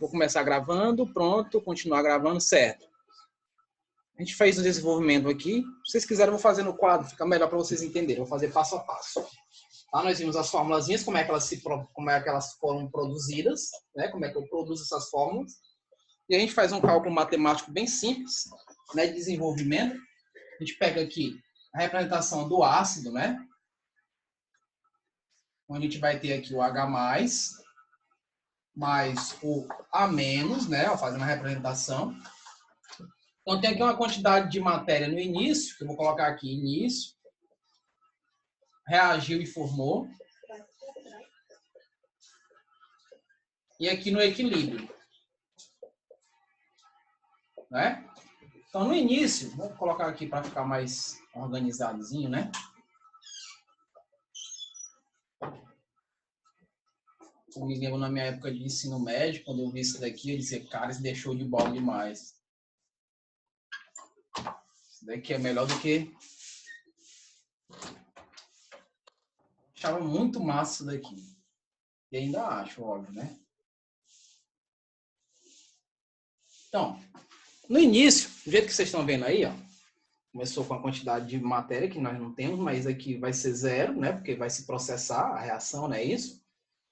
Vou começar gravando, pronto, continuar gravando, certo. A gente fez o desenvolvimento aqui. Se vocês quiserem, eu vou fazer no quadro, fica melhor para vocês entenderem. Vou fazer passo a passo. Tá? Nós vimos as formulazinhas, como é que elas foram produzidas, né? Como é que eu produzo essas fórmulas. E a gente faz um cálculo matemático bem simples, né, de desenvolvimento. A gente pega aqui a representação do ácido, né? Onde a gente vai ter aqui o H+, mais o A-, né? Fazendo a representação. Então, tem aqui uma quantidade de matéria no início, que eu vou colocar aqui, início. Reagiu e formou. E aqui no equilíbrio. Né? Então, no início, vou colocar aqui para ficar mais organizadozinho, né? Eu me lembro na minha época de ensino médio, quando eu vi isso daqui, eu disse, cara, isso deixou de bola demais. Isso daqui é melhor do que... Achava muito massa isso daqui. E ainda acho, óbvio, né? Então, no início, do jeito que vocês estão vendo aí, ó, começou com a quantidade de matéria que nós não temos, mas aqui vai ser zero, né? Porque vai se processar a reação, não é isso?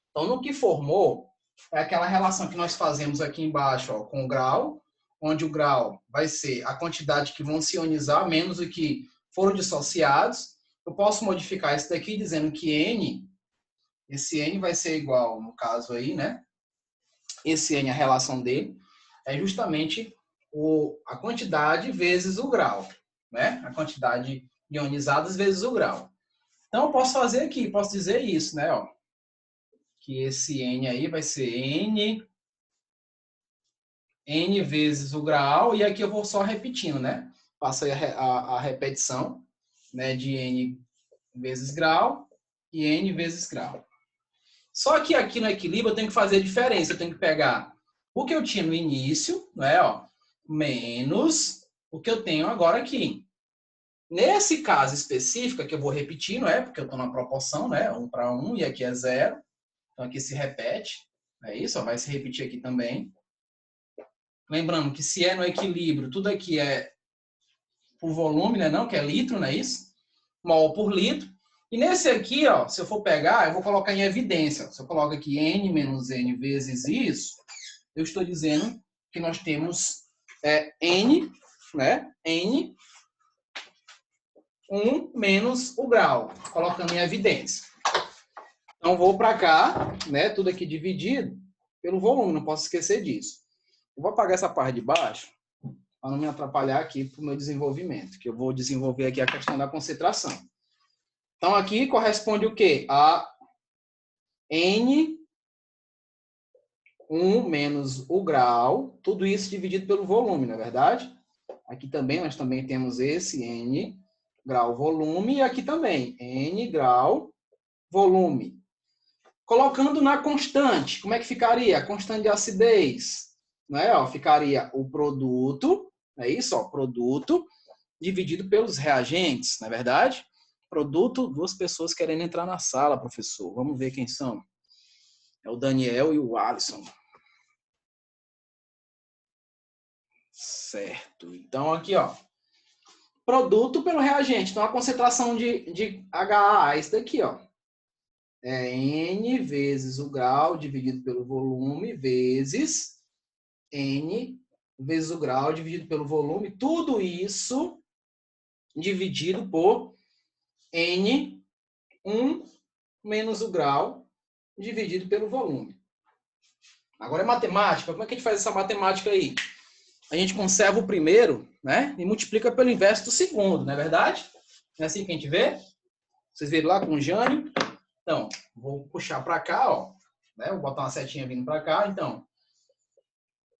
Então, no que formou, é aquela relação que nós fazemos aqui embaixo, ó, com o grau, onde o grau vai ser a quantidade que vão se ionizar, menos o que foram dissociados. Eu posso modificar isso daqui dizendo que N, esse N vai ser igual, no caso aí, né? Esse N, a relação dele, é justamente a quantidade vezes o grau, né? A quantidade ionizadas vezes o grau. Então, eu posso fazer aqui, posso dizer isso, né? Ó, que esse N aí vai ser N vezes o grau, e aqui eu vou só repetindo, né? Faço aí a repetição, né, de N vezes grau e N vezes grau. Só que aqui no equilíbrio eu tenho que fazer a diferença, eu tenho que pegar o que eu tinha no início, né, ó, menos o que eu tenho agora aqui. Nesse caso específico, que eu vou repetir, não é? Porque eu estou na proporção, né? 1 para 1 e aqui é 0. Então aqui se repete, é isso, ó, vai se repetir aqui também. Lembrando que se é no equilíbrio, tudo aqui é por volume, né? Não, que é litro, não é isso? Mol por litro. E nesse aqui, ó, se eu for pegar, eu vou colocar em evidência. Se eu coloco aqui N menos N vezes isso, eu estou dizendo que nós temos N, né? N, 1 menos o grau, colocando em evidência. Então, vou para cá, né? Tudo aqui dividido pelo volume, não posso esquecer disso. Eu vou apagar essa parte de baixo, para não me atrapalhar aqui para o meu desenvolvimento, que eu vou desenvolver aqui a questão da concentração. Então, aqui corresponde o quê? A N, 1 menos o grau, tudo isso dividido pelo volume, não é verdade? Aqui também, nós também temos esse N, grau, volume, e aqui também, N, grau, volume. Colocando na constante, como é que ficaria? A constante de acidez, né? Ó, ficaria o produto, é isso? Ó, produto dividido pelos reagentes, não é verdade? Produto, 2 pessoas querendo entrar na sala, professor. Vamos ver quem são. É o Daniel e o Alisson. Certo. Então, aqui, ó. Produto pelo reagente. Então, a concentração de HA é isso daqui, ó. É N vezes o grau dividido pelo volume vezes N vezes o grau dividido pelo volume. Tudo isso dividido por N, 1 menos o grau dividido pelo volume. Agora é matemática. Como é que a gente faz essa matemática aí? A gente conserva o primeiro, né? E multiplica pelo inverso do segundo, não é verdade? Não é assim que a gente vê? Vocês viram lá com o Jânio? Então, vou puxar para cá, ó. Né? Vou botar uma setinha vindo para cá. Então,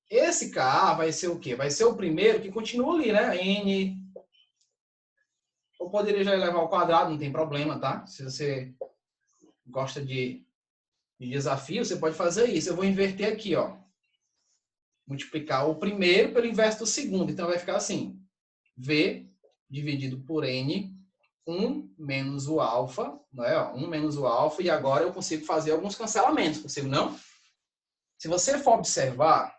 esse Ka vai ser o quê? Vai ser o primeiro que continua ali, né? N. Eu poderia já elevar ao quadrado, não tem problema, tá? Se você gosta de desafio, você pode fazer isso. Eu vou inverter aqui, ó. Multiplicar o primeiro pelo inverso do segundo. Então, vai ficar assim. V dividido por N, 1 menos o alfa, não é? 1 menos o alfa. E agora eu consigo fazer alguns cancelamentos. Consigo, não? Se você for observar,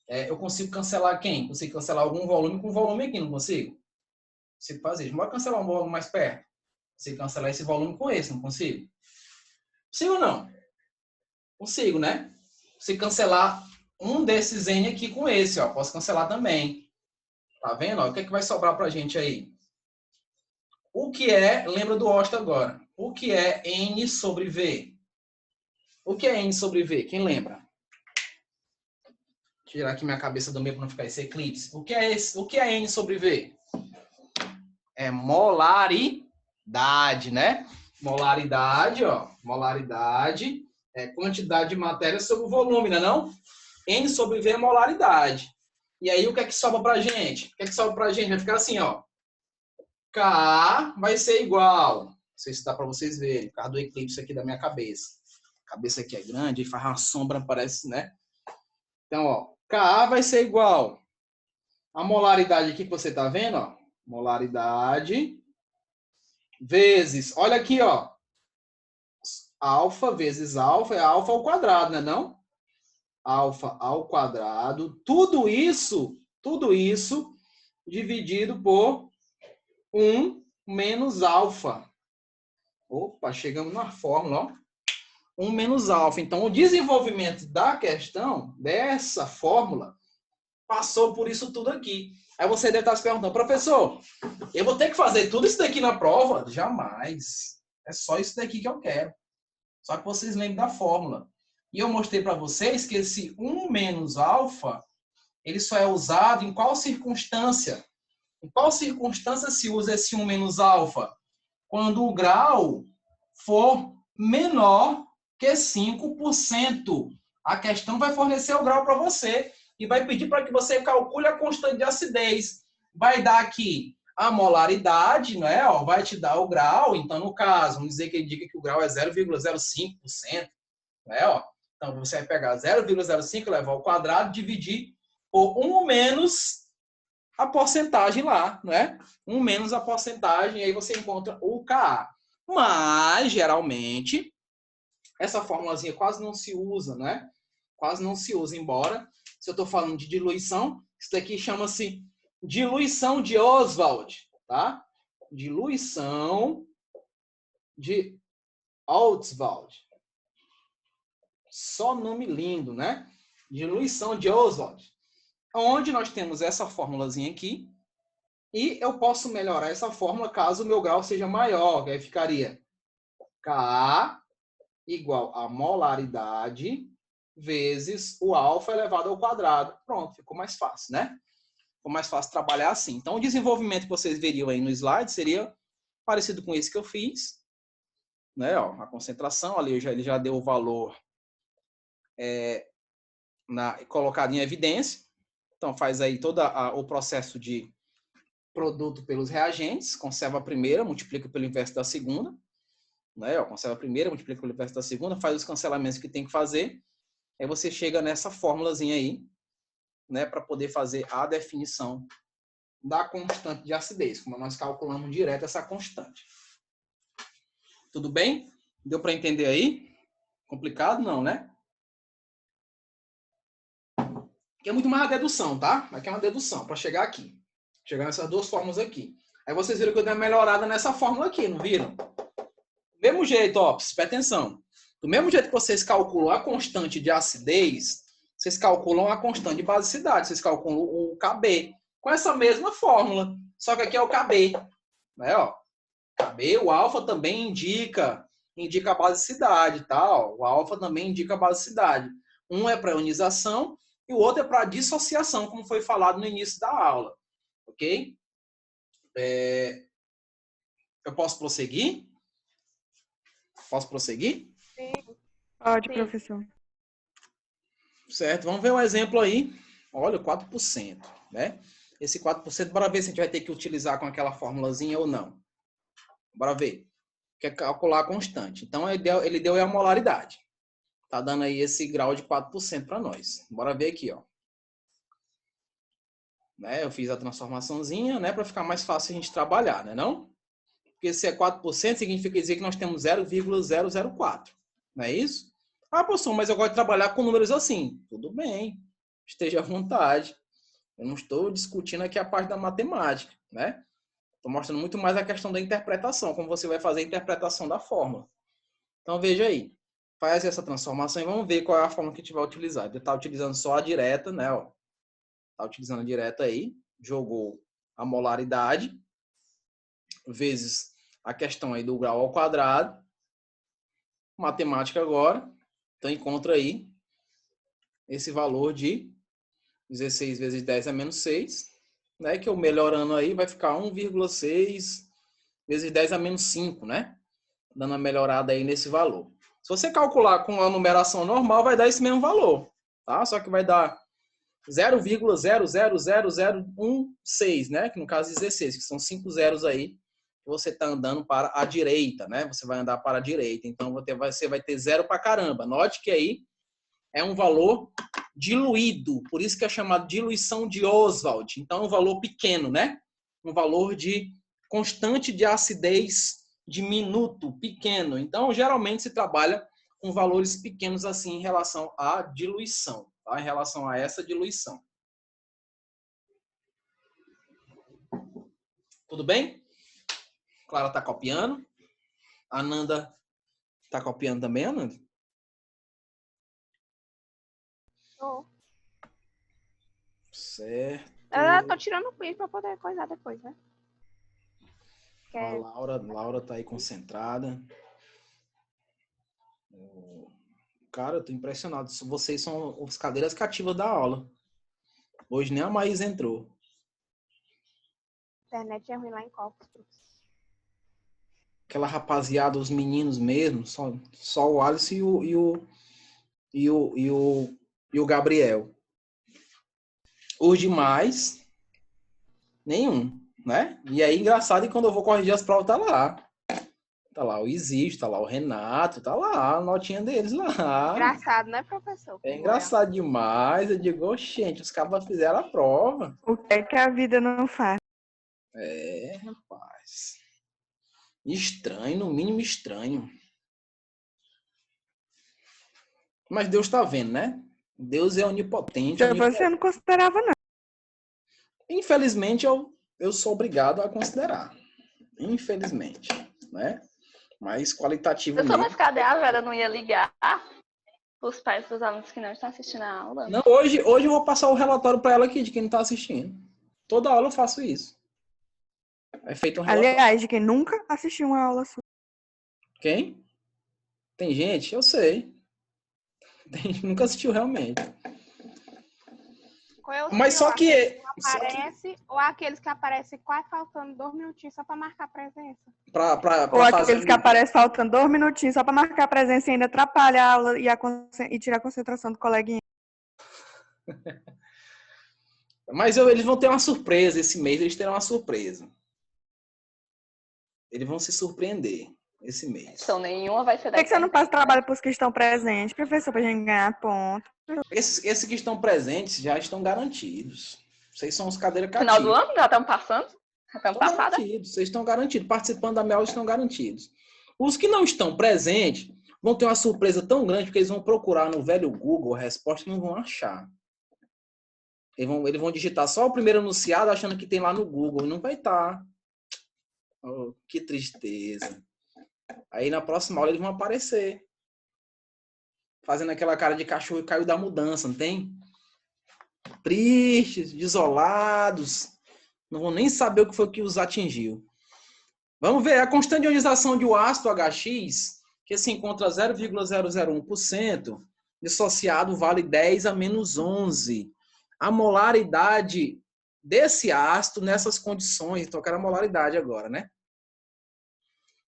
eu consigo cancelar quem? Consigo cancelar algum volume com volume aqui, não consigo? Consigo fazer. Não pode cancelar um volume mais perto. Consigo cancelar esse volume com esse, não consigo? Consigo ou não? Consigo, né? Consigo cancelar um desses N aqui com esse, ó. Posso cancelar também. Tá vendo? Ó, o que é que vai sobrar pra gente aí? O que é, lembra do Osta agora, o que é N sobre V? O que é N sobre V? Quem lembra? Vou tirar aqui minha cabeça do meio para não ficar esse eclipse. O que é N sobre V? É molaridade, né? Molaridade, ó. Molaridade é quantidade de matéria sobre o volume, né, não? N sobre V é molaridade. E aí, o que é que sobra pra gente? O que é que sobra pra gente? Vai ficar assim, ó. K vai ser igual. Não sei se dá para vocês verem. Por causa do eclipse aqui da minha cabeça. A cabeça aqui é grande, faz uma sombra, parece, né? Então, ó. Ka vai ser igual. A molaridade aqui que você tá vendo, ó. Molaridade vezes. Olha aqui, ó. Alfa vezes alfa é alfa ao quadrado, né, não? Alfa ao quadrado. Tudo isso dividido por 1 menos alfa. Opa, chegamos na fórmula, ó. 1 menos alfa. Então, o desenvolvimento da questão, dessa fórmula, passou por isso tudo aqui. Aí você deve estar se perguntando, professor, eu vou ter que fazer tudo isso daqui na prova? Jamais. É só isso daqui que eu quero. Só que vocês lembrem da fórmula. E eu mostrei para vocês que esse 1 menos alfa, ele só é usado em qual circunstância? Em qual circunstância se usa esse 1 menos alfa? Quando o grau for menor que 5%. A questão vai fornecer o grau para você e vai pedir para que você calcule a constante de acidez. Vai dar aqui a molaridade, né? Ó, vai te dar o grau. Então, no caso, vamos dizer que ele diga que o grau é 0,05%. Né? Ó, então, você vai pegar 0,05, levar ao quadrado, dividir por 1 menos a porcentagem lá, né? 1 menos a porcentagem, e aí você encontra o Ka. Mas, geralmente, essa formulazinha quase não se usa, né? Quase não se usa, embora, se eu estou falando de diluição, isso daqui chama-se diluição de Oswald, tá? Diluição de Ostwald. Só nome lindo, né? Diluição de Oswald. Onde nós temos essa formulazinha aqui, e eu posso melhorar essa fórmula caso o meu grau seja maior, que aí ficaria Ka igual a molaridade vezes o alfa elevado ao quadrado. Pronto, ficou mais fácil, né? Ficou mais fácil trabalhar assim. Então, o desenvolvimento que vocês veriam aí no slide seria parecido com esse que eu fiz. Né? Ó, a concentração ali, ele já deu o valor colocado em evidência. Então, faz aí todo o processo de produto pelos reagentes, conserva a primeira, multiplica pelo inverso da segunda. Né? Ó, conserva a primeira, multiplica pelo inverso da segunda, faz os cancelamentos que tem que fazer. Aí você chega nessa fórmulazinha aí, né, para poder fazer a definição da constante de acidez, como nós calculamos direto essa constante. Tudo bem? Deu para entender aí? Complicado não, né? Aqui é muito mais a dedução, tá? Aqui é uma dedução para chegar aqui. Chegar nessas duas fórmulas aqui. Aí vocês viram que eu dei uma melhorada nessa fórmula aqui, não viram? Do mesmo jeito, ó, presta atenção. Do mesmo jeito que vocês calculam a constante de acidez, vocês calculam a constante de basicidade, vocês calculam o Kb. Com essa mesma fórmula. Só que aqui é o Kb. Né, ó? Kb, o alfa também indica a basicidade, tá? Ó, o alfa também indica a basicidade. Um é para ionização e o outro é para dissociação, como foi falado no início da aula. Ok? Eu posso prosseguir? Posso prosseguir? Sim. Pode, professor. Certo, vamos ver um exemplo aí. Olha, 4%, né? Esse 4%, bora ver se a gente vai ter que utilizar com aquela formulazinha ou não. Bora ver. Quer calcular a constante. Então, ele deu a molaridade. Tá dando aí esse grau de 4% para nós. Bora ver aqui, ó. Né? Eu fiz a transformaçãozinha, né? Para ficar mais fácil a gente trabalhar, né? Não? Porque se é 4%, significa dizer que nós temos 0,004. Não é isso? Ah, professor, mas eu gosto de trabalhar com números assim. Tudo bem, esteja à vontade. Eu não estou discutindo aqui a parte da matemática, né? Estou mostrando muito mais a questão da interpretação, como você vai fazer a interpretação da fórmula. Então, veja aí. Faz essa transformação e vamos ver qual é a fórmula que a gente vai utilizar. Ele está utilizando só a direta, né? Está utilizando a direta aí. Jogou a molaridade vezes a questão aí do grau ao quadrado. Matemática agora. Então, encontra aí esse valor de 16 vezes 10 a menos 6, né? Que eu melhorando aí vai ficar 1,6 vezes 10 a menos 5, né? Dando uma melhorada aí nesse valor. Se você calcular com a numeração normal, vai dar esse mesmo valor, tá? Só que vai dar 0,000016, né? Que no caso 16, que são 5 zeros aí, que você está andando para a direita, né? Você vai andar para a direita, então você vai ter zero para caramba. Note que aí é um valor diluído, por isso que é chamado diluição de Oswald. Então é um valor pequeno, né? Um valor de constante de acidez diminuto, pequeno. Então, geralmente se trabalha com valores pequenos assim em relação à diluição, tá? Em relação a essa diluição. Tudo bem? Clara está copiando. Ananda está copiando também, Ananda? Tô. Certo. Eu tô tirando o print pra poder coisar depois, né? A Laura tá aí concentrada. Cara, eu tô impressionado. Vocês são as cadeiras cativas da aula. Hoje nem a Maísa entrou. A internet é ruim lá em Copos. Aquela rapaziada, os meninos mesmo, só o Alisson e o Gabriel. Os demais, nenhum, né? E aí, engraçado, e quando eu vou corrigir as provas, tá lá. Tá lá o Isis, tá lá o Renato, tá lá a notinha deles lá. Engraçado, né, professor? É engraçado demais. Eu digo, gente, os cabas fizeram a prova. O que é que a vida não faz? É, rapaz. Estranho, no mínimo estranho. Mas Deus tá vendo, né? Deus é onipotente. Você não considerava, não. Infelizmente, eu sou obrigado a considerar. Infelizmente, né? Mas qualitativo Professor, mesmo. mas cadê a Vera? Não ia ligar os pais dos alunos que não estão assistindo a aula? Não, hoje eu vou passar o relatório para ela aqui de quem não tá assistindo. Toda aula eu faço isso. É feito um relatório. Aliás, de quem nunca assistiu uma aula sua. Quem? Tem gente? Eu sei. Tem gente que nunca assistiu realmente. Mas só que... Aparece, ou aqueles que aparecem quase faltando 2 minutinhos só para marcar presença? Ou aqueles que aparecem faltando 2 minutinhos só para marcar a presença e ainda atrapalha a aula e tirar a concentração do coleguinha. Mas eles vão ter uma surpresa esse mês, eles terão uma surpresa. Eles vão se surpreender esse mês. Então, nenhuma vai ser Por que você não passa trabalho para os que estão presentes, professor, para a gente ganhar ponto? Esses que estão presentes já estão garantidos. Vocês são os cadeiras Final cativas. do ano? Já estamos passando? Já estamos passada? Vocês estão garantidos. Participando da MEL estão garantidos. Os que não estão presentes vão ter uma surpresa tão grande porque eles vão procurar no velho Google a resposta e não vão achar. Eles vão digitar só o primeiro enunciado achando que tem lá no Google. E não vai estar. Oh, que tristeza. Aí na próxima aula eles vão aparecer. Fazendo aquela cara de cachorro que caiu da mudança, não tem? Tristes, desolados. Não vão nem saber o que foi que os atingiu. Vamos ver a constante de ionização de um ácido HX, que se encontra 0,001%, dissociado vale 10 a menos 11. A molaridade desse ácido nessas condições, então eu quero a molaridade agora, né?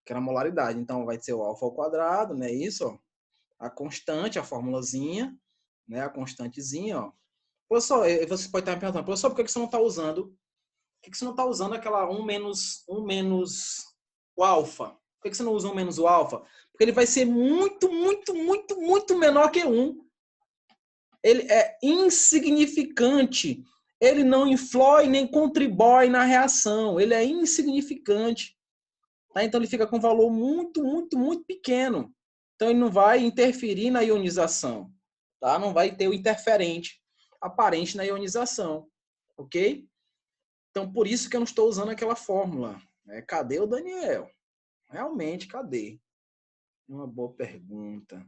Quero a molaridade, então vai ser o alfa ao quadrado, né? Isso, ó. A constante, a formulazinha, né? A constantezinha, ó. Professor, você pode estar me perguntando, professor, por que você não está usando? Por que você não está usando aquela 1 menos o alfa? Por que você não usa 1 menos o alfa? Porque ele vai ser muito, muito, muito, muito menor que 1. Ele é insignificante. Ele não influi nem contribui na reação. Ele é insignificante. Tá? Então ele fica com um valor muito, muito, muito pequeno. Então, ele não vai interferir na ionização, tá? Não vai ter o interferente aparente na ionização, ok? Então, por isso que eu não estou usando aquela fórmula. Cadê o Daniel? Realmente, cadê? Uma boa pergunta.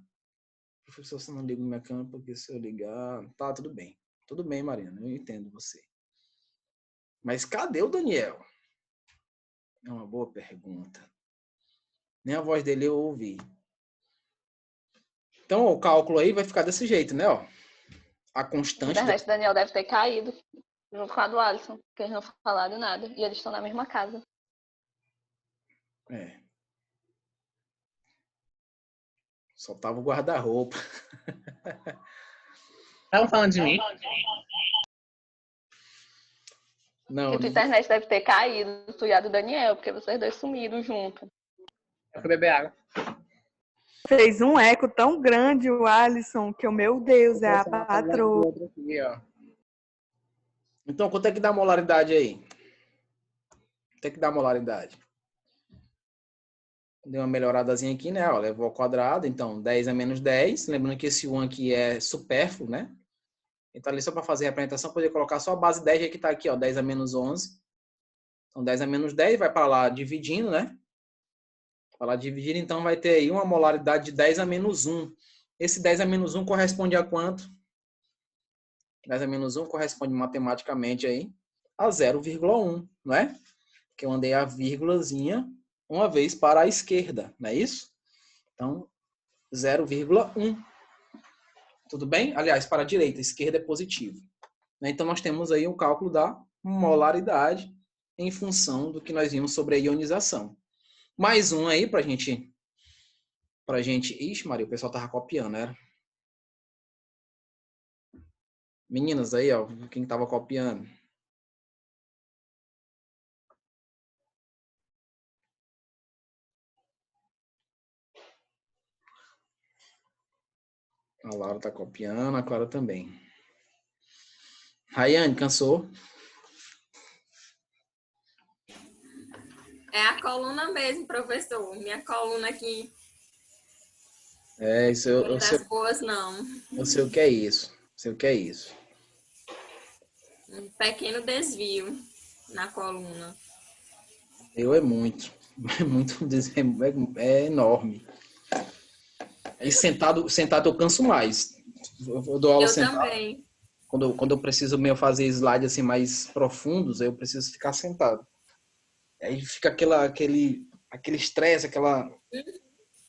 Professor, você não liga minha câmera, porque se eu ligar... Tá, tudo bem. Tudo bem, Mariana, eu entendo você. Mas cadê o Daniel? É uma boa pergunta. Nem a voz dele eu ouvi. Então, o cálculo aí vai ficar desse jeito, né? Ó, a A constante... internet do Daniel deve ter caído junto com a do Alisson, porque eles não falaram nada. E eles estão na mesma casa. Só tava o guarda-roupa. Estavam falando de mim? Não, Porque tua internet deve ter caído, tu e a do Daniel, porque vocês dois sumiram junto. Eu fui beber água. Fez um eco tão grande o Alisson, que o meu Deus, é a patroa. Aqui, ó. então, quanto é que dá a molaridade aí? Quanto é que dá a molaridade? Deu uma melhoradazinha aqui, né? Ó, levou ao quadrado, então 10 a menos 10. Lembrando que esse 1 aqui é supérfluo, né? Então, ali só para fazer a representação, poder colocar só a base 10 que está aqui, ó, 10 a menos 11. Então, 10 a menos 10 vai para lá dividindo, né? Para lá dividir, então vai ter aí uma molaridade de 10 a menos 1. Esse 10 a menos 1 corresponde a quanto? 10 a menos 1 corresponde matematicamente aí a 0,1, não é? Que eu andei a vírgulazinha uma vez para a esquerda, não é isso? Então, 0,1. Tudo bem? Aliás, para a direita, a esquerda é positivo. Então, nós temos aí o cálculo da molaridade em função do que nós vimos sobre a ionização. Mais um aí para a gente... Ixi, Maria, o pessoal estava copiando, era? Meninas aí, ó, quem estava copiando? A Laura está copiando, a Clara também. Rayane, cansou? É a coluna mesmo, professor. Minha coluna aqui. Isso eu Não sei, das boas, não. eu sei o que é isso. Sei o que é isso. Um pequeno desvio na coluna. Eu é muito. É muito, é enorme. Aí sentado eu canso mais. Eu dou aula Eu sentado. também. Quando eu preciso mesmo fazer slides assim mais profundos, eu preciso ficar sentado. Aí fica aquele estresse, aquela,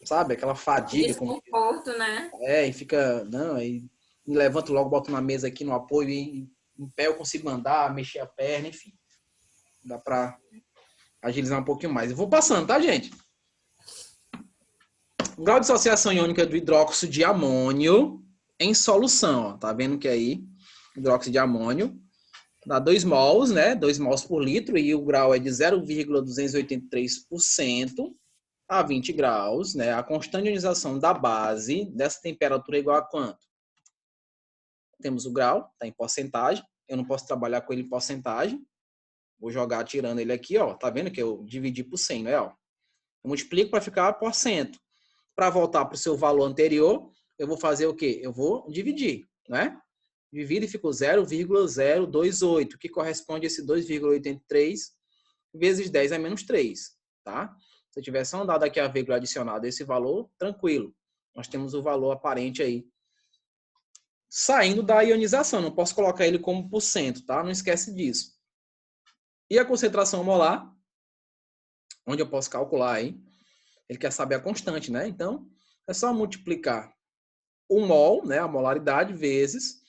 sabe, aquela fadiga. Desconforto, né? E fica, não, aí me levanto logo, boto na mesa aqui no apoio e em pé eu consigo andar, mexer a perna, enfim. Dá pra agilizar um pouquinho mais. Eu vou passando, tá, gente? O grau de dissociação iônica do hidróxido de amônio em solução, ó, tá vendo que aí hidróxido de amônio dá 2 mols, né? 2 mols por litro e o grau é de 0,283% a 20 graus, né? A constante de ionização da base dessa temperatura é igual a quanto? Temos o grau, tá em porcentagem. Eu não posso trabalhar com ele em porcentagem. Vou jogar tirando ele aqui, ó. Tá vendo que eu dividi por 100, né? Ó. Eu multiplico para ficar por cento. Para voltar para o seu valor anterior, eu vou fazer o quê? Eu vou dividir, né? Divido e fico 0,028, que corresponde a esse 2,83 vezes 10 a menos 3, tá? Se eu tiver só dado aqui a vírgula adicionada a esse valor, tranquilo. Nós temos o valor aparente aí saindo da ionização. Não posso colocar ele como por cento, tá? Não esquece disso. E a concentração molar, onde eu posso calcular aí, ele quer saber a constante, né? Então, é só multiplicar o mol, né, a molaridade, vezes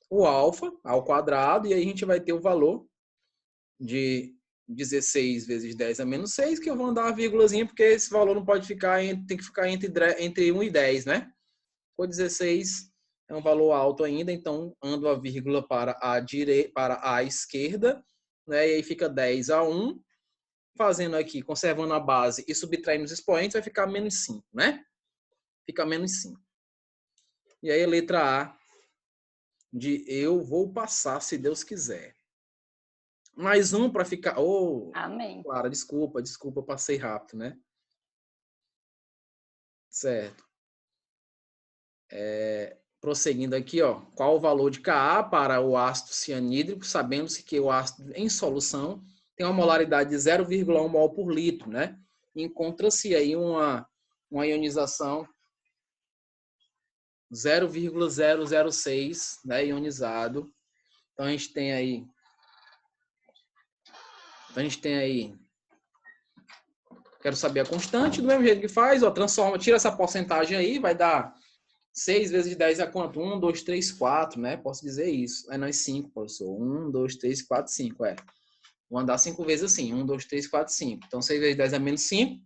o alfa ao quadrado, e aí a gente vai ter o valor de 16 vezes 10 a menos 6, que eu vou andar uma vírgulazinha, porque esse valor não pode ficar, tem que ficar entre 1 e 10, né? Por 16 é um valor alto ainda, então ando a vírgula para a esquerda, né? E aí fica 10 a 1, fazendo aqui, conservando a base e subtraindo os expoentes, vai ficar menos 5, né? Fica menos 5. E aí a letra A de eu vou passar, se Deus quiser. Mais um para ficar... Oh, Amém. Clara, desculpa, passei rápido, né? Certo. Prosseguindo aqui, ó, qual o valor de Ka para o ácido cianídrico, sabendo-se que o ácido em solução tem uma molaridade de 0,1 mol por litro, né? Encontra-se aí uma ionização 0,006, né, ionizado. Então a gente tem aí, quero saber a constante, do mesmo jeito que faz, ó, transforma, tira essa porcentagem aí, vai dar 6 vezes 10 é quanto? 1, 2, 3, 4, né? Posso dizer isso. Não é 5, professor. 1, 2, 3, 4, 5, Vou andar 5 vezes assim. 1, 2, 3, 4, 5. Então, 6 vezes 10 é menos 5.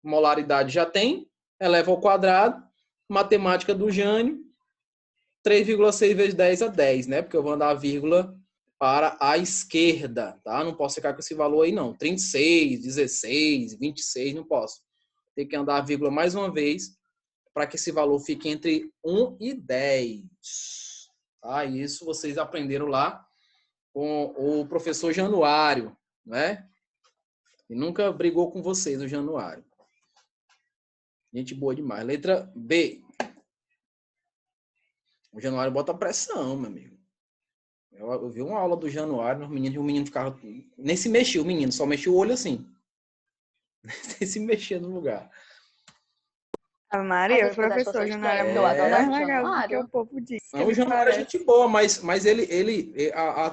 Molaridade já tem. Eleva ao quadrado. Matemática do Jânio. 3,6 vezes 10 é 10, né? Porque eu vou andar a vírgula para a esquerda, tá? Não posso ficar com esse valor aí, não. 36, 16, 26, não posso. Tem que andar a vírgula mais uma vez para que esse valor fique entre 1 e 10. Tá? Isso vocês aprenderam lá com o professor Januário, né? E nunca brigou com vocês, o Januário. Gente boa demais. Letra B. O Januário bota pressão, meu amigo. Eu vi uma aula do Januário, o menino ficava... Nem se mexia o menino, só mexia o olho assim. Nem se mexia no lugar. A Maria, o professor Januário é muito mais legal do que o povo diz. Não, o Januário é gente boa, mas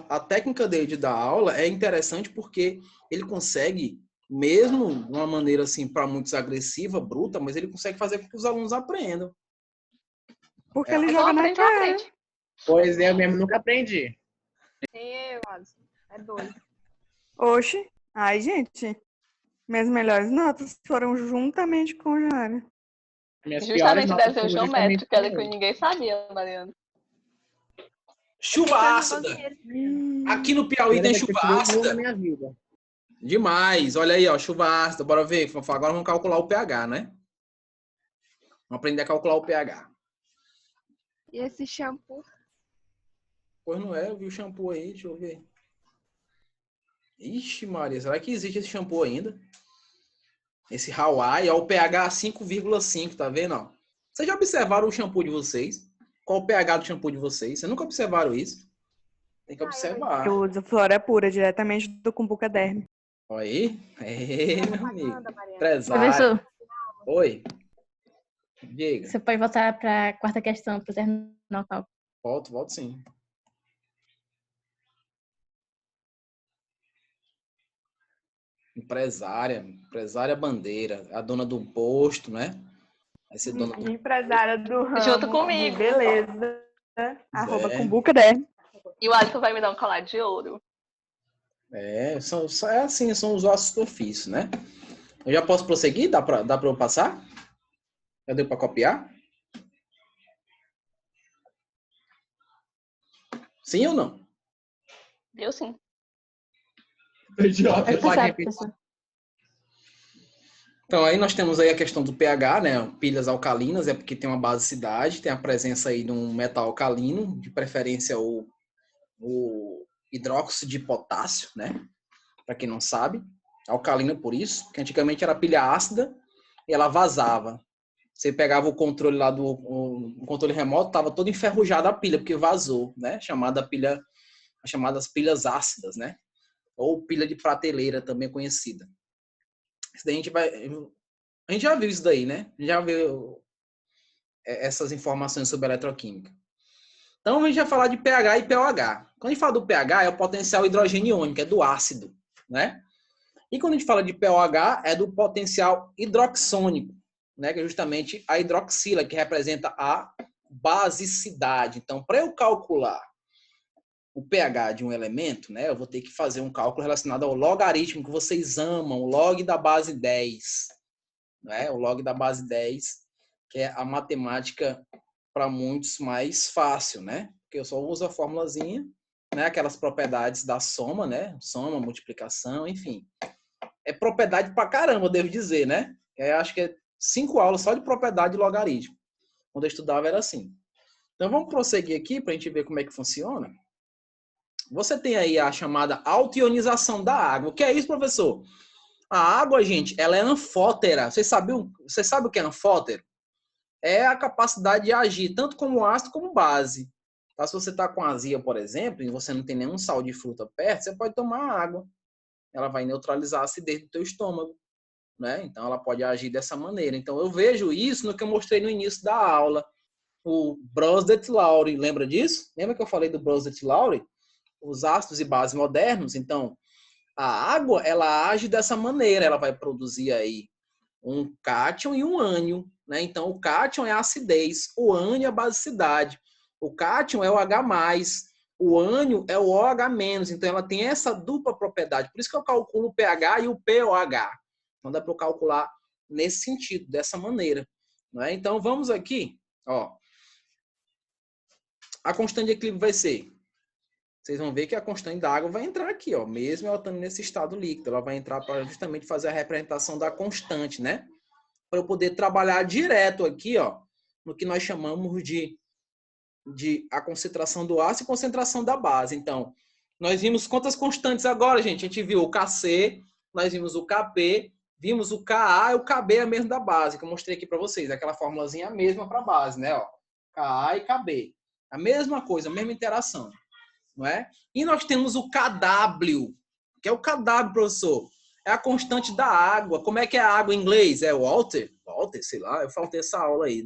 a técnica dele de dar aula é interessante porque ele consegue, mesmo de uma maneira assim, para muitos agressiva, bruta, mas ele consegue fazer com que os alunos aprendam. Porque ele joga na cara. Pois é, eu mesmo nunca aprendi. Eu, Alisson. É doido. Oxe. Ai, gente. Minhas melhores notas foram juntamente com o Januário. Justamente deve ser o geométrico, que ninguém sabia, Mariana. Chuva ácida. Aqui no Piauí tem chuva ácida. Minha vida. Demais. Olha aí, ó, chuva ácida. Bora ver. Agora vamos calcular o pH, né? Vamos aprender a calcular o pH. E esse shampoo? Pois não é, eu vi o shampoo aí, deixa eu ver. Ixi, Maria, será que existe esse shampoo ainda? Esse Hawaii, ó, o pH 5,5, tá vendo? Ó? Vocês já observaram o shampoo de vocês? Qual o pH do shampoo de vocês? Vocês nunca observaram isso? Tem que observar. Eu uso Flora Pura, diretamente do Cumbuca Derme. Olha aí. Meu amigo. Professor, Oi. Diga. você pode voltar para a quarta questão, para terminar o cálculo. Volto sim. Empresária bandeira, a dona do posto, né? Vai ser dona do... Empresária do ramo. Junto comigo. Beleza. Arroba Cumbuca Derme. E o Alisson vai me dar um colar de ouro. São os ossos do ofício, né? Eu já posso prosseguir? Dá pra eu passar? Já deu pra copiar? Sim ou não? Deu sim. Então, aí nós temos aí a questão do pH, né? Pilhas alcalinas, é porque tem uma basicidade, tem a presença aí de um metal alcalino, de preferência o hidróxido de potássio, né? Para quem não sabe, alcalina por isso, que antigamente era pilha ácida e ela vazava. Você pegava o controle lá o controle remoto, estava todo enferrujado a pilha, porque vazou, né? Chamadas pilhas ácidas, né? Ou pilha de prateleira, também conhecida. Isso daí a gente já viu isso daí, né? Já viu essas informações sobre eletroquímica. Então, a gente vai falar de pH e pOH. Quando a gente fala do pH, é o potencial hidrogênio iônico, é do ácido, né? E quando a gente fala de pOH, é do potencial hidroxônico, né? Que é justamente a hidroxila, que representa a basicidade. Então, para eu calcular o pH de um elemento, né, eu vou ter que fazer um cálculo relacionado ao logaritmo que vocês amam, o log da base 10. Né? O log da base 10, que é a matemática para muitos mais fácil, né? Porque eu só uso a formulazinha, né? Aquelas propriedades da soma, né? Soma, multiplicação, enfim. É propriedade pra caramba, eu devo dizer, né? Eu acho que é 5 aulas só de propriedade de logaritmo. Quando eu estudava era assim. Então vamos prosseguir aqui para a gente ver como é que funciona. Você tem aí a chamada autoionização da água. O que é isso, professor? A água, gente, ela é anfótera. Você sabe o que é anfótero? é a capacidade de agir tanto como ácido como base. Tá? Se você está com azia, por exemplo, e você não tem nenhum sal de fruta perto, você pode tomar água. Ela vai neutralizar a acidez do teu estômago, né? Então, ela pode agir dessa maneira. Então, eu vejo isso no que eu mostrei no início da aula. O Bronsted-Lowry, lembra disso? Lembra que eu falei do Bronsted-Lowry? Os ácidos e bases modernos. Então, a água, ela age dessa maneira. Ela vai produzir aí um cátion e um ânion, né? Então, o cátion é a acidez, o ânion é a basicidade. O cátion é o H+, o ânion é o OH-. Então, ela tem essa dupla propriedade. Por isso que eu calculo o pH e o pOH. Então, dá para eu calcular nesse sentido, dessa maneira. Não é? Então, vamos aqui. Ó. A constante de equilíbrio vai ser... Vocês vão ver que a constante da água vai entrar aqui, ó, mesmo ela estando nesse estado líquido. Ela vai entrar para justamente fazer a representação da constante, né? Para eu poder trabalhar direto aqui, ó, no que nós chamamos de a concentração do ácido e concentração da base. Então, nós vimos quantas constantes agora, gente? A gente viu o Kc, nós vimos o Kp, vimos o Ka e o Kb é a mesma da base, que eu mostrei aqui para vocês. Aquela formulazinha mesma para a base, né? Ó, Ka e Kb. A mesma coisa, a mesma interação. Não é? E nós temos o Kw, que é o Kw, professor. É a constante da água. Como é que é a água em inglês? É Water? Water, sei lá. Eu faltei essa aula aí.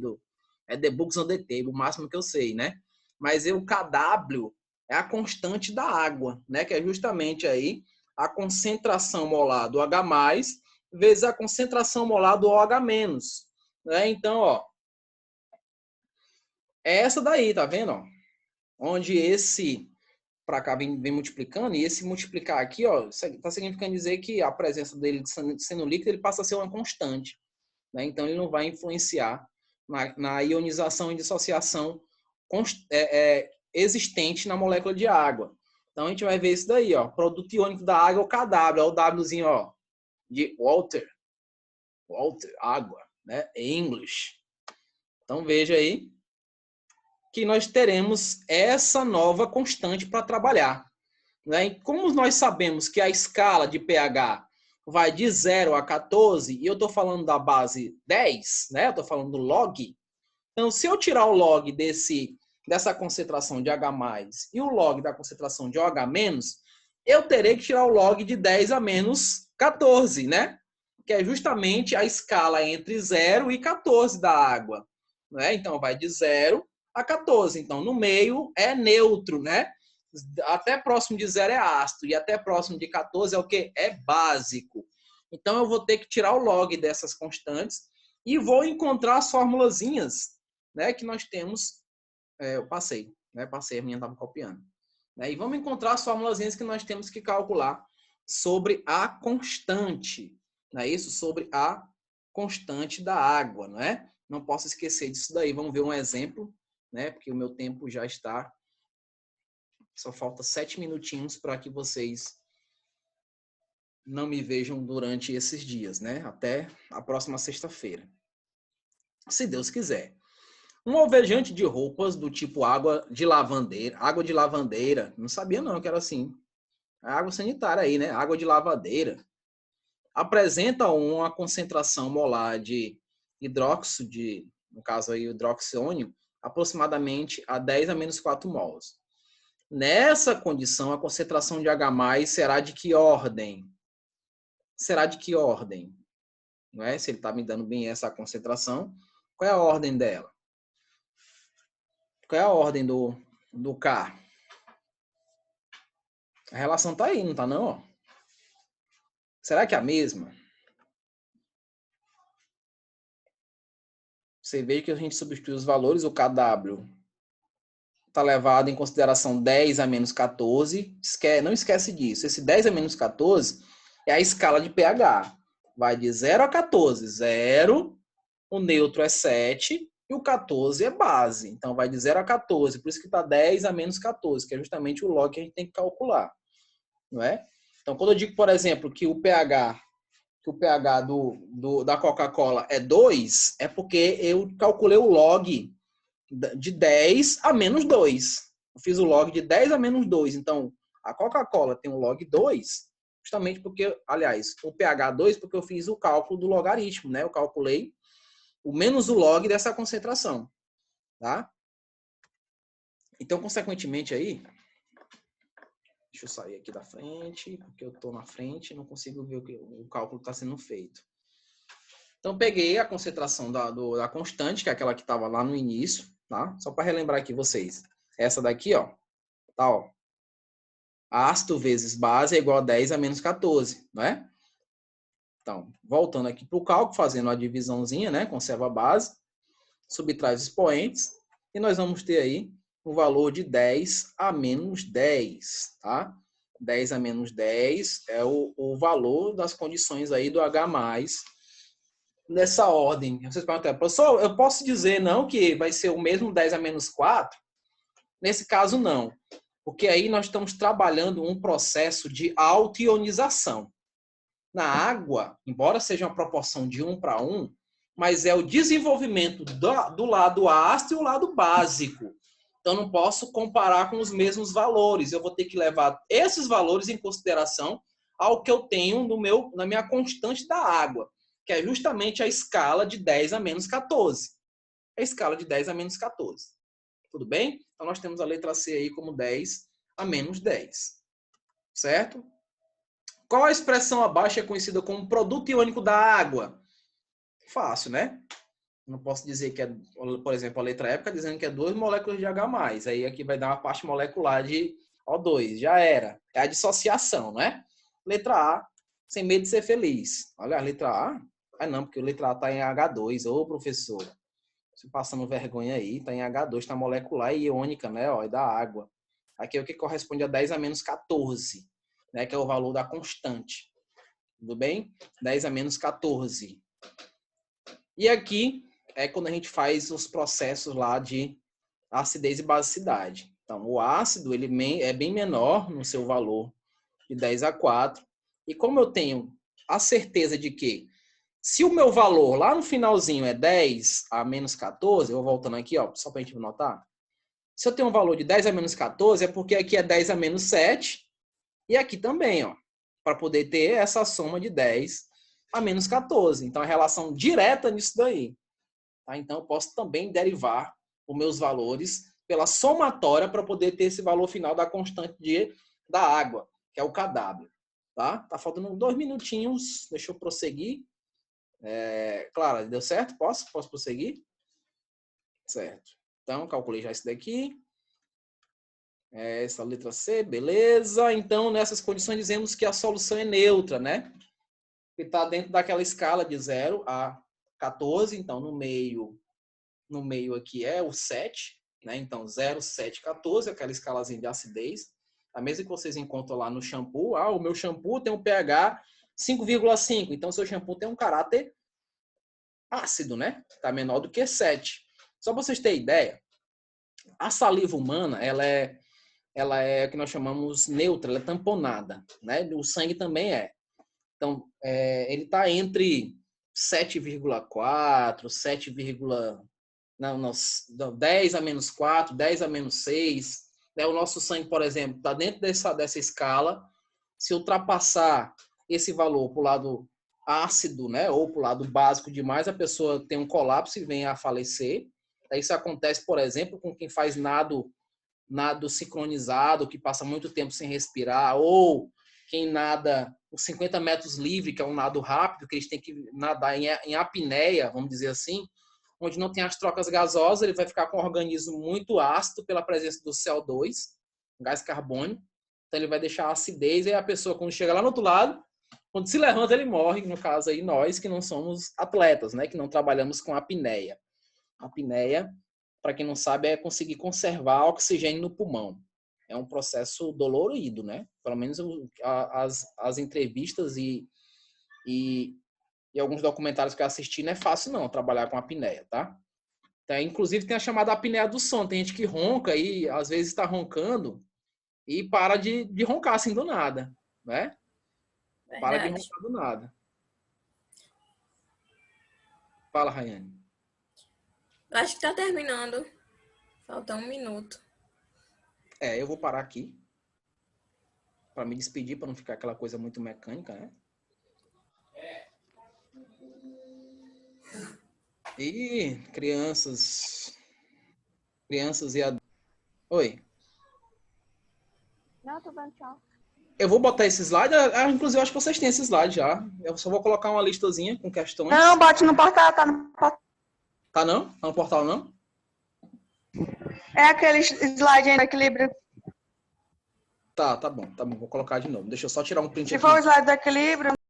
É the books on the table, o máximo que eu sei, né? Mas o Kw é a constante da água, né? Que é justamente aí a concentração molar do H+, vezes a concentração molar do OH-. Né? Então, ó, é essa daí, tá vendo? Ó? Onde esse... para cá vem multiplicando, e esse multiplicar aqui, ó, está significando dizer que a presença dele sendo líquido, ele passa a ser uma constante. Né? Então, ele não vai influenciar na ionização e dissociação existente na molécula de água. Então, a gente vai ver isso daí, ó, produto iônico da água é o Kw, é o Wzinho, ó, de water, água, né, em inglês. Então, veja aí que nós teremos essa nova constante para trabalhar. Né? E como nós sabemos que a escala de pH vai de 0 a 14, e eu estou falando da base 10, né? Eu estou falando do log. Então, se eu tirar o log dessa concentração de H+, e o log da concentração de OH-, eu terei que tirar o log de 10 a menos 14, né? Que é justamente a escala entre 0 e 14 da água. Né? Então, vai de 0 a 14. Então, no meio é neutro, né? Até próximo de 0 é ácido e até próximo de 14 é o quê? É básico. Então, eu vou ter que tirar o log dessas constantes e vou encontrar as formulazinhas, né, que nós temos. Eu passei, né? Passei, a minha estava copiando. Né? E vamos encontrar as formulazinhas que nós temos que calcular sobre a constante. Não é isso? Sobre a constante da água, não é? Não posso esquecer disso daí. Vamos ver um exemplo, né? Porque o meu tempo já está... Só falta 7 minutinhos para que vocês não me vejam durante esses dias, né? Até a próxima sexta-feira. Se Deus quiser. Um alvejante de roupas do tipo água de lavandeira. Não sabia não que era assim. Água sanitária aí, né? Água de lavadeira. Apresenta uma concentração molar de hidróxido, no caso aí o hidroxiônio, aproximadamente a 10 a menos 4 mols. Nessa condição, a concentração de H+ será de que ordem? Será de que ordem? Não é? Se ele está me dando bem essa concentração, qual é a ordem dela? Qual é a ordem do K? A relação está aí, não está não? Ó. Será que é a mesma? Você vê que a gente substitui os valores, o KW está levado em consideração 10 a menos 14. Não esquece disso. Esse 10 a menos 14 é a escala de pH. Vai de 0 a 14. 0, o neutro é 7 e o 14 é base. Então, vai de 0 a 14. Por isso que está 10 a menos 14, que é justamente o log que a gente tem que calcular. Não é? Então, quando eu digo, por exemplo, que o pH da Coca-Cola é 2, é porque eu calculei o log de 10 a menos 2. Eu fiz o log de 10 a menos 2. Então, a Coca-Cola tem um log 2, justamente porque, aliás, o pH 2, porque eu fiz o cálculo do logaritmo, né? Eu calculei menos o log dessa concentração, tá? Então, consequentemente aí, deixa eu sair aqui da frente, porque eu estou na frente e não consigo ver o cálculo está sendo feito. Então, peguei a concentração da constante, que é aquela que estava lá no início, tá? Só para relembrar aqui vocês. Essa daqui, ó, tá, ó. Ácido vezes base é igual a 10 a menos 14, não é? Então, voltando aqui para o cálculo, fazendo a divisãozinha, né? Conserva a base, subtrai os expoentes, e nós vamos ter aí o valor de 10 a menos 10, tá? 10 a menos 10 é o valor das condições aí do H+, nessa ordem. Vocês perguntam, professor, eu posso dizer não que vai ser o mesmo 10 a menos 4? Nesse caso, não. Porque aí nós estamos trabalhando um processo de autoionização. Na água, embora seja uma proporção de 1 para 1, mas é o desenvolvimento do lado ácido e o lado básico. Então, não posso comparar com os mesmos valores. Eu vou ter que levar esses valores em consideração ao que eu tenho na minha constante da água, que é justamente a escala de 10 a menos 14. A escala de 10 a menos 14. Tudo bem? Então, nós temos a letra C aí como 10 a menos 10. Certo? Qual a expressão abaixo é conhecida como produto iônico da água? Fácil, né? Não posso dizer que é, por exemplo, a letra E fica dizendo que é 2 moléculas de H+. Aí aqui vai dar uma parte molecular de O2. Já era. É a dissociação, né? Letra A, sem medo de ser feliz. Olha, a letra A. Ah, não, porque a letra A está em H2. Ô, professor. Você passando vergonha aí. Está em H2, está molecular e iônica, né? Ó, é da água. Aqui é o que corresponde a 10 a menos 14, né? Que é o valor da constante. Tudo bem? 10 a menos 14. E aqui é quando a gente faz os processos lá de acidez e basicidade. Então, o ácido ele é bem menor no seu valor de 10 a 4. E como eu tenho a certeza de que se o meu valor lá no finalzinho é 10 a menos 14, eu vou voltando aqui, ó, só para a gente notar. Se eu tenho um valor de 10 a menos 14, é porque aqui é 10 a menos 7 e aqui também, ó, para poder ter essa soma de 10 a menos 14. Então, a relação direta nisso daí. Tá? Então, eu posso também derivar os meus valores pela somatória para poder ter esse valor final da constante da água, que é o Kw. Tá faltando 2 minutinhos. Deixa eu prosseguir. Clara, deu certo? Posso prosseguir? Certo. Então, calculei já isso daqui. Essa letra C, beleza. Então, nessas condições, dizemos que a solução é neutra, né? Que está dentro daquela escala de 0 a 14. Então, no meio aqui é o 7, né? Então, 0, 7, 14, aquela escalazinha de acidez. A mesma que vocês encontram lá no shampoo. Ah, o meu shampoo tem um pH 5,5. Então, o seu shampoo tem um caráter ácido, né? Está menor do que 7. Só para vocês terem ideia, a saliva humana, ela é o que nós chamamos neutra, ela é tamponada, né? O sangue também é. Então, ele está entre 7,4, 10 a menos 4, 10 a menos 6. Né? O nosso sangue, por exemplo, está dentro dessa escala. Se ultrapassar esse valor para o lado ácido, né? Ou para o lado básico demais, a pessoa tem um colapso e vem a falecer. Isso acontece, por exemplo, com quem faz nado sincronizado, que passa muito tempo sem respirar, ou quem nada os 50 metros livre, que é um nado rápido, que eles têm que nadar em apneia, vamos dizer assim, onde não tem as trocas gasosas, ele vai ficar com um organismo muito ácido pela presença do CO2, gás carbônico, então ele vai deixar a acidez, e a pessoa, quando chega lá no outro lado, quando se levanta, ele morre, no caso aí nós, que não somos atletas, né, que não trabalhamos com apneia. A apneia, para quem não sabe, é conseguir conservar oxigênio no pulmão. É um processo dolorido, né? Pelo menos as entrevistas e alguns documentários que eu assisti, não é fácil não trabalhar com apneia, tá? Então, inclusive tem a chamada apneia do sono. Tem gente que ronca e às vezes está roncando e para de roncar assim do nada, né? Verdade. Para de roncar do nada. Fala, Rayane. Eu acho que tá terminando. Falta 1 minuto. Eu vou parar aqui para me despedir, para não ficar aquela coisa muito mecânica, né? E crianças e adultos. Oi. Não, tô dando tchau. Eu vou botar esse slide. Inclusive, eu acho que vocês têm esse slide já. Eu só vou colocar uma listazinha com questões. Não, bote no portal, tá no portal. Tá não? Tá no portal não? É aquele slide aí do equilíbrio. Tá bom. Vou colocar de novo. Deixa eu só tirar um print Se aqui. for o slide do equilíbrio,